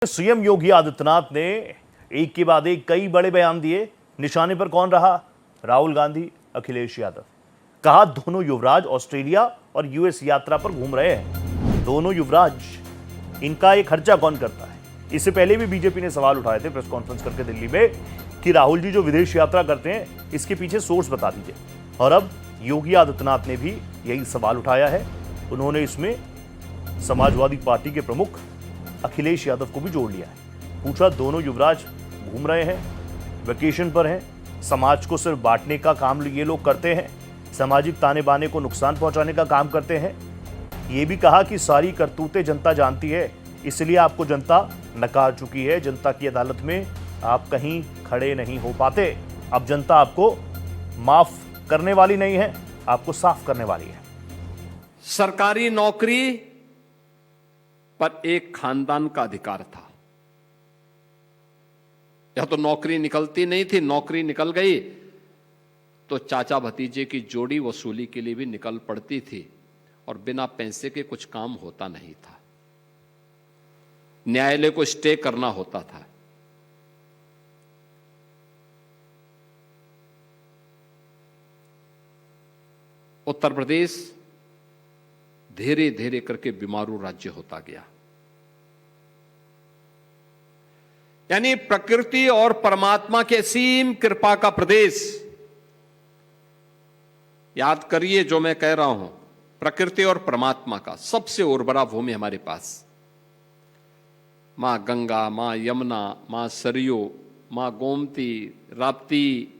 CM Yogi Adityanath ने एक के बाद एक कई बड़े बयान दिए। निशाने पर कौन रहा? राहुल गांधी, अखिलेश यादव। कहा दोनों युवराज ऑस्ट्रेलिया और यूएस यात्रा पर घूम रहे हैं। दोनों युवराज, इनका ये खर्चा कौन करता है? इससे पहले भी बीजेपी ने सवाल उठाए थे प्रेस कॉन्फ्रेंस करके दिल्ली में कि राहुल जी जो विदेश यात्रा करते हैं इसके पीछे सोर्स बता दीजिए। और अब योगी आदित्यनाथ ने भी यही सवाल उठाया है। उन्होंने इसमें समाजवादी पार्टी के प्रमुख अखिलेश यादव को भी जोड़ लिया है। पूछा दोनों युवराज घूम रहे हैं, वेकेशन पर हैं, समाज को सिर्फ बांटने का काम ये लोग करते हैं, सामाजिक ताने बाने को नुकसान पहुंचाने का काम करते हैं। ये भी कहा कि सारी करतूतें जनता जानती है, इसलिए आपको जनता नकार चुकी है। जनता की अदालत में आप कहीं खड़े नहीं हो पाते। अब जनता आपको माफ करने वाली नहीं है, आपको साफ करने वाली है। सरकारी नौकरी पर एक खानदान का अधिकार था। या तो नौकरी निकलती नहीं थी, नौकरी निकल गई तो चाचा भतीजे की जोड़ी वसूली के लिए भी निकल पड़ती थी और बिना पैसे के कुछ काम होता नहीं था। न्यायालय को स्टे करना होता था। उत्तर प्रदेश धीरे धीरे करके बीमारू राज्य होता गया। यानी प्रकृति और परमात्मा के असीम कृपा का प्रदेश। याद करिए जो मैं कह रहा हूं, प्रकृति और परमात्मा का सबसे उर्वरा भूमि हमारे पास। मां गंगा, मां यमुना, मां सरयू, मां गोमती, राप्ती,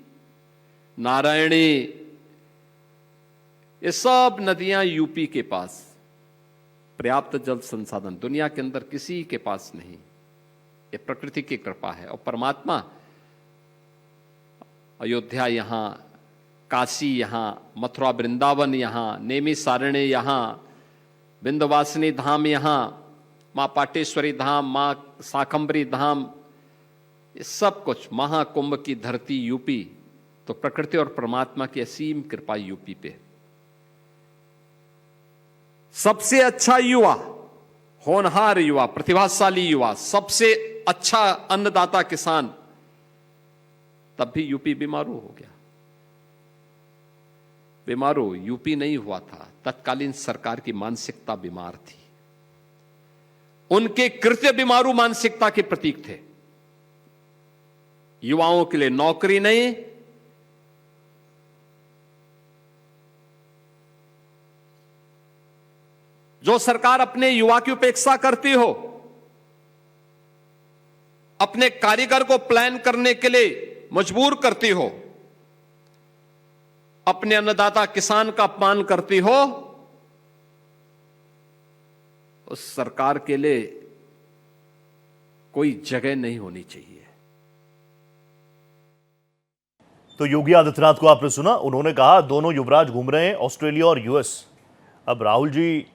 नारायणी, ये सब नदियां यूपी के पास। पर्याप्त जल संसाधन दुनिया के अंदर किसी के पास नहीं। ये प्रकृति की कृपा है। और परमात्मा, अयोध्या यहां, काशी यहां, मथुरा वृंदावन यहां, नेमी सारण्य यहां, विंध्यवासिनी धाम यहां, मां पाटेश्वरी धाम, मां शाकंभरी धाम, ये सब कुछ, महाकुंभ की धरती यूपी। तो प्रकृति और परमात्मा की असीम कृपा यूपी पे। सबसे अच्छा युवा, होनहार युवा, प्रतिभाशाली युवा, सबसे अच्छा अन्नदाता किसान, तब भी यूपी बीमारू हो गया। बीमारू यूपी नहीं हुआ था, तत्कालीन सरकार की मानसिकता बीमार थी। उनके कृत्य बीमारू मानसिकता के प्रतीक थे। युवाओं के लिए नौकरी नहीं, जो सरकार अपने युवा की उपेक्षा करती हो, अपने कारीगर को प्लान करने के लिए मजबूर करती हो, अपने अन्नदाता किसान का अपमान करती हो, उस सरकार के लिए कोई जगह नहीं होनी चाहिए। तो योगी आदित्यनाथ को आपने सुना, उन्होंने कहा दोनों युवराज घूम रहे हैं ऑस्ट्रेलिया और यूएस। अब राहुल जी,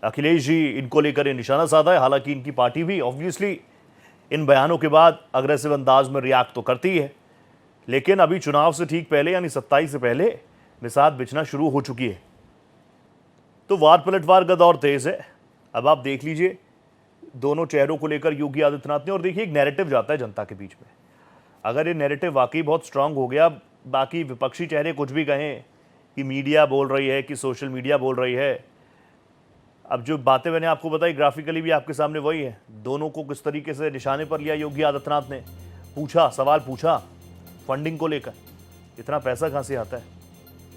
अखिलेश जी, इनको लेकर निशाना साधा है। हालांकि इनकी पार्टी भी ऑब्वियसली इन बयानों के बाद अग्रेसिव अंदाज में रिएक्ट तो करती है, लेकिन अभी चुनाव से ठीक पहले यानी 27 से पहले निषाद बिछना शुरू हो चुकी है। तो वार पलटवार का दौर तेज है। अब आप देख लीजिए दोनों चेहरों को लेकर योगी आदित्यनाथ ने, और देखिए एक नैरेटिव जाता है जनता के बीच में। अगर ये नैरेटिव वाकई बहुत स्ट्रांग हो गया, बाकी विपक्षी चेहरे कुछ भी कहें कि मीडिया बोल रही है, कि सोशल मीडिया बोल रही है, अब जो बातें मैंने आपको बताई ग्राफिकली भी आपके सामने वही है। दोनों को किस तरीके से निशाने पर लिया योगी आदित्यनाथ ने। सवाल पूछा फंडिंग को लेकर, इतना पैसा कहाँ से आता है?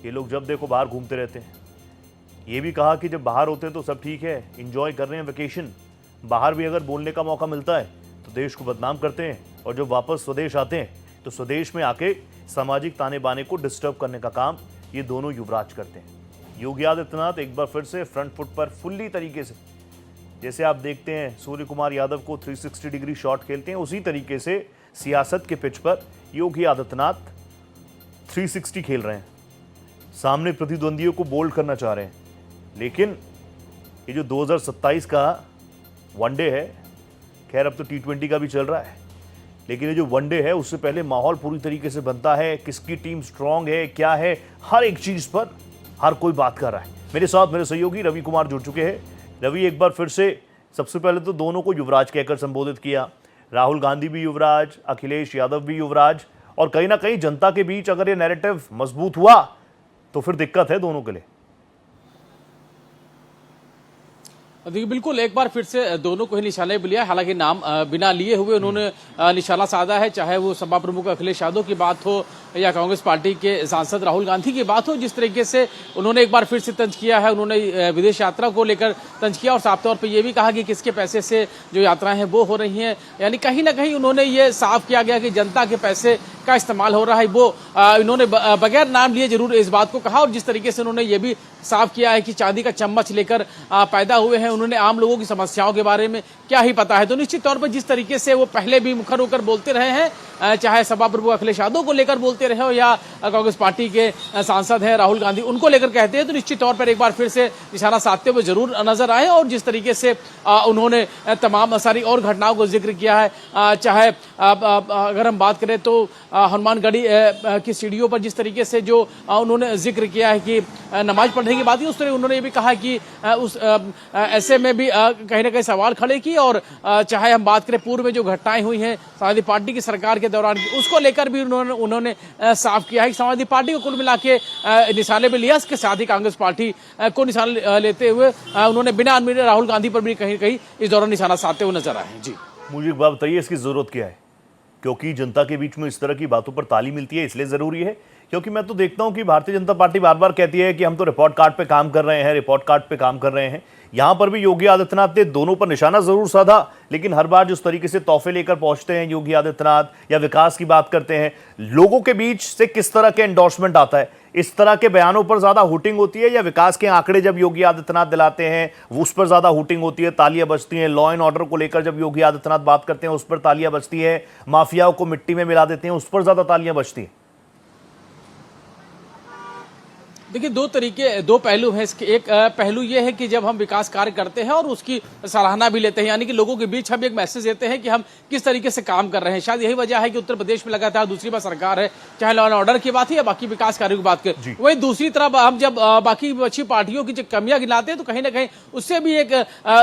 ये लोग जब देखो बाहर घूमते रहते हैं। ये भी कहा कि जब बाहर होते हैं तो सब ठीक है, इंजॉय कर रहे हैं वेकेशन, बाहर भी अगर बोलने का मौका मिलता है तो देश को बदनाम करते हैं, और जब वापस स्वदेश आते हैं तो स्वदेश में आके सामाजिक ताने बाने को डिस्टर्ब करने का काम ये दोनों युवराज करते हैं। योगी आदित्यनाथ एक बार फिर से फ्रंट फुट पर फुल्ली तरीके से, जैसे आप देखते हैं सूर्य कुमार यादव को 360 डिग्री शॉट खेलते हैं, उसी तरीके से सियासत के पिच पर योगी आदित्यनाथ 360 खेल रहे हैं। सामने प्रतिद्वंदियों को बोल्ड करना चाह रहे हैं। लेकिन ये जो 2027 का वनडे है, खैर अब तो T20 का भी चल रहा है, लेकिन ये जो वनडे है उससे पहले माहौल पूरी तरीके से बनता है। किसकी टीम स्ट्रांग है, क्या है, हर एक चीज पर हर कोई बात कर रहा है। मेरे साथ मेरे सहयोगी रवि कुमार जुड़ चुके हैं। रवि, एक बार फिर से सबसे पहले तो दोनों को युवराज कहकर संबोधित किया, राहुल गांधी भी युवराज, अखिलेश यादव भी युवराज, और कहीं ना कहीं जनता के बीच अगर ये नैरेटिव मजबूत हुआ तो फिर दिक्कत है दोनों के लिए। देखिए बिल्कुल एक बार फिर से दोनों को ही निशाने पे लिया, हालांकि नाम बिना लिए हुए उन्होंने निशाना साधा है, चाहे वो सपा प्रमुख अखिलेश यादव की बात हो या कांग्रेस पार्टी के सांसद राहुल गांधी की बात हो। जिस तरीके से उन्होंने एक बार फिर से तंज किया है, उन्होंने विदेश यात्रा को लेकर तंज किया और साफ तौर पर यह भी कहा कि किसके पैसे से जो यात्राएं हैं वो हो रही हैं, यानी कहीं ना कहीं उन्होंने ये साफ किया गया कि जनता के पैसे का इस्तेमाल हो रहा है। वो इन्होंने बगैर नाम लिए जरूर इस बात को कहा, और जिस तरीके से उन्होंने ये भी साफ किया है कि चांदी का चम्मच लेकर पैदा हुए हैं, उन्होंने आम लोगों की समस्याओं के बारे में क्या ही पता है। तो निश्चित तौर पर जिस तरीके से वो पहले भी मुखर होकर बोलते रहे हैं, चाहे सपा प्रमुख अखिलेश यादव को लेकर बोलते रहे हो या कांग्रेस पार्टी के सांसद हैं राहुल गांधी उनको लेकर कहते हैं, तो निश्चित तौर पर एक बार फिर से निशाना साधते हुए जरूर नजर आए। और जिस तरीके से उन्होंने तमाम सारी और घटनाओं को जिक्र किया है, चाहे अगर हम बात करें तो हनुमानगढ़ी की सीढ़ियों पर जिस तरीके से जो उन्होंने जिक्र किया है कि नमाज पढ़ने की बात ही, उस तरह उन्होंने ये भी कहा कि उस ऐसे में भी कहीं ना कहीं सवाल खड़े किए। और चाहे हम बात करें पूर्व में जो घटनाएं हुई हैं समाजवादी पार्टी की सरकार के दौरान, उसको लेकर भी उन्होंने साफ किया है कि समाजवादी पार्टी को कुल मिला के निशाने पर लिया। इसके साथ ही कांग्रेस पार्टी को निशाना लेते हुए उन्होंने बिना अनमिले राहुल गांधी पर भी कहीं कहीं इस दौरान निशाना साधते हुए नजर आए। जी मुझे एक बात बताइए, इसकी जरूरत क्या है? क्योंकि जनता के बीच में इस तरह की बातों पर ताली मिलती है, इसलिए जरूरी है। क्योंकि मैं तो देखता हूं कि भारतीय जनता पार्टी बार बार कहती है कि हम तो रिपोर्ट कार्ड पे काम कर रहे हैं, रिपोर्ट कार्ड पे काम कर रहे हैं। यहां पर भी योगी आदित्यनाथ ने दोनों पर निशाना जरूर साधा, लेकिन हर बार जिस तरीके से तोहफे लेकर पहुंचते हैं योगी आदित्यनाथ या विकास की बात करते हैं, लोगों के बीच से किस तरह के एंडोर्समेंट आता है? इस तरह के बयानों पर ज्यादा हुटिंग होती है, या विकास के आंकड़े जब योगी आदित्यनाथ दिलाते हैं उस पर ज्यादा हुटिंग होती है, तालियां बजती हैं? लॉ एंड ऑर्डर को लेकर जब योगी आदित्यनाथ बात करते हैं उस पर तालियां बजती है, माफियाओं को मिट्टी में मिला देते हैं उस पर ज्यादा तालियां बजती हैं? देखिए दो पहलू हैं इसके। एक पहलू ये है कि जब हम विकास कार्य करते हैं और उसकी सराहना भी लेते हैं, यानी कि लोगों के बीच हम एक मैसेज देते हैं कि हम किस तरीके से काम कर रहे हैं। शायद यही वजह है कि उत्तर प्रदेश में लगातार दूसरी बार सरकार है, चाहे लॉ एंड ऑर्डर की बात है या बाकी विकास कार्यों की बात करें। वही दूसरी तरफ हम जब बाकी अच्छी पार्टियों की जब कमियां गिनाते हैं तो कहीं ना कहीं उससे भी एक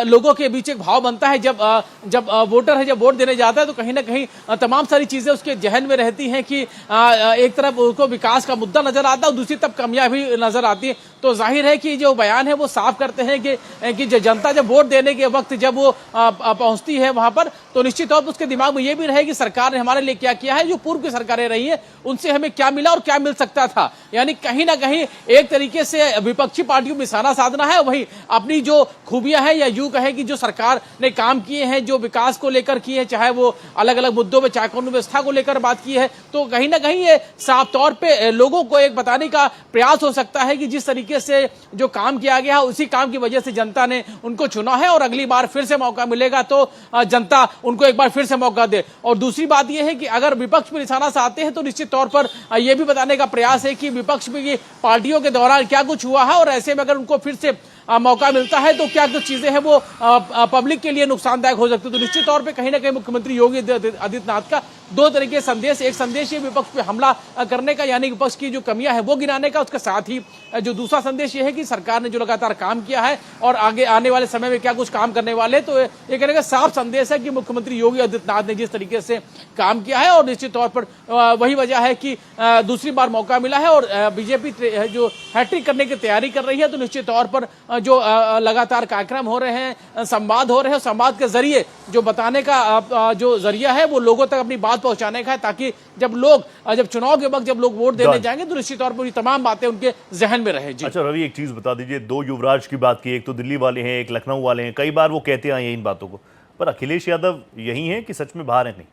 लोगों के बीच एक भाव बनता है। जब वोटर है, जब वोट देने जाता है तो कहीं ना कहीं तमाम सारी चीजें उसके जहन में रहती हैं कि एक तरफ उसको विकास का मुद्दा नजर आता है और दूसरी तरफ कमियां भी नजर आती है। तो जाहिर है कि जो बयान है वो साफ करते हैं कि जो जनता जब वोट देने के वक्त जब वो पहुंचती है वहां पर, तो निश्चित तौर पर उसके दिमाग में ये भी रहे कि सरकार ने हमारे लिए क्या किया है, जो पूर्व की सरकारें रही है उनसे हमें क्या मिला और क्या मिल सकता था। यानी कहीं ना कहीं एक तरीके से विपक्षी पार्टियों में निशाना साधना है, वही अपनी जो खूबियां हैं या यूं कहे कि जो सरकार ने काम किए हैं, जो विकास को लेकर किए हैं, चाहे वो अलग अलग मुद्दों में, चाहे कानून व्यवस्था को लेकर बात की है, तो कहीं ना कहीं ये साफ तौर पर लोगों को एक बताने का प्रयास हो सकता है कि जिस तरीके से जो काम किया गया उसी काम की वजह से जनता ने उनको चुना है और अगली बार फिर से मौका मिलेगा तो जनता उनको एक बार फिर से मौका दे। और दूसरी बात यह है कि अगर विपक्ष पर निशाना साधते हैं तो निश्चित तौर पर यह भी बताने का प्रयास है कि विपक्ष की पार्टियों के दौरान क्या कुछ हुआ है और ऐसे में अगर उनको फिर से मौका मिलता है तो क्या कुछ चीजें हैं वो पब्लिक के लिए नुकसानदायक हो सकती है। तो निश्चित तौर पे कहीं ना कहीं मुख्यमंत्री योगी आदित्यनाथ का दो तरीके संदेश, एक संदेश ये विपक्ष पे हमला करने का यानी विपक्ष की जो कमियां है वो गिनाने का, उसके साथ ही जो दूसरा संदेश ये है कि सरकार ने जो लगातार काम किया है और आगे आने वाले समय में क्या कुछ काम करने वाले, तो ये कहने का साफ संदेश है कि मुख्यमंत्री योगी आदित्यनाथ ने जिस तरीके से काम किया है और निश्चित तौर पर वही वजह है कि दूसरी बार मौका मिला है और बीजेपी जो हैट्रिक करने की तैयारी कर रही है। तो निश्चित तौर पर जो लगातार कार्यक्रम हो रहे हैं, संवाद हो रहे हैं, संवाद के जरिए जो बताने का जो जरिया है वो लोगों तक अपनी बात पहुंचाने का है, ताकि जब चुनाव के वक्त जब लोग वोट देने जाएंगे तो निश्चित तौर पर ये तमाम बातें उनके जहन में रहे। जी अच्छा रवि, एक चीज बता दीजिए, दो युवराज की बात की, एक तो दिल्ली वाले हैं, एक लखनऊ वाले हैं, कई बार वो कहते आए हैं इन बातों को, पर अखिलेश यादव यही हैं कि सच में बाहर हैं?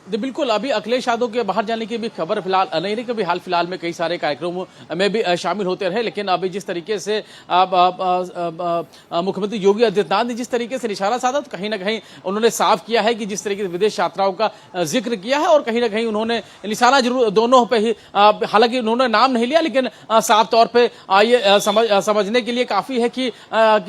नहीं, बिल्कुल अभी अखिलेश यादव के बाहर जाने की भी खबर फिलहाल नहीं रही, कभी हाल फिलहाल में कई सारे कार्यक्रमों में भी शामिल होते रहे, लेकिन अभी जिस तरीके से मुख्यमंत्री योगी आदित्यनाथ ने जिस तरीके से निशाना साधा तो कहीं ना कहीं उन्होंने साफ किया है कि जिस तरीके से विदेश यात्राओं का जिक्र किया है और कहीं ना कहीं उन्होंने निशाना जरूर दोनों पे ही, हालांकि उन्होंने नाम नहीं लिया लेकिन साफ तौर पर ये समझने के लिए काफी है कि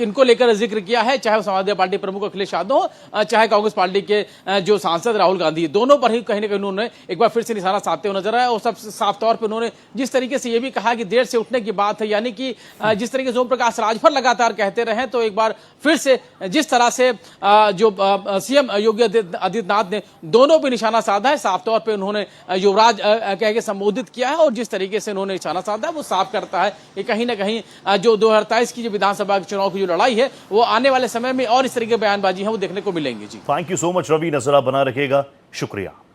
इनको लेकर जिक्र किया है, चाहे समाजवादी पार्टी प्रमुख अखिलेश यादव हो, चाहे कांग्रेस पार्टी के जो सांसद राहुल गांधी, दोनों पर ही कहीं ना कहीं उन्होंने एक बार फिर से निशाना साधते हुए नजर आया। और सब साफ तौर पर उन्होंने जिस तरीके से ये भी कहा कि देर से उठने की बात है, यानी कि जिस तरीके से ओम प्रकाश राजभर लगातार कहते रहे, तो एक बार फिर से जिस तरह से जो सीएम योगी आदित्यनाथ ने दोनों पे निशाना साधा है, साफ तौर पे उन्होंने युवराज कह के संबोधित किया है। और जिस तरीके से उन्होंने निशाना साधा है वो साफ करता है कि कहीं ना कहीं जो 2023 की जो विधानसभा चुनाव की जो लड़ाई है वो आने वाले समय में और इस तरीके की बयानबाजी है वो देखने को मिलेंगी। जी thank you so much Ravi, नजर आप बना रखिएगा, शुक्रिया।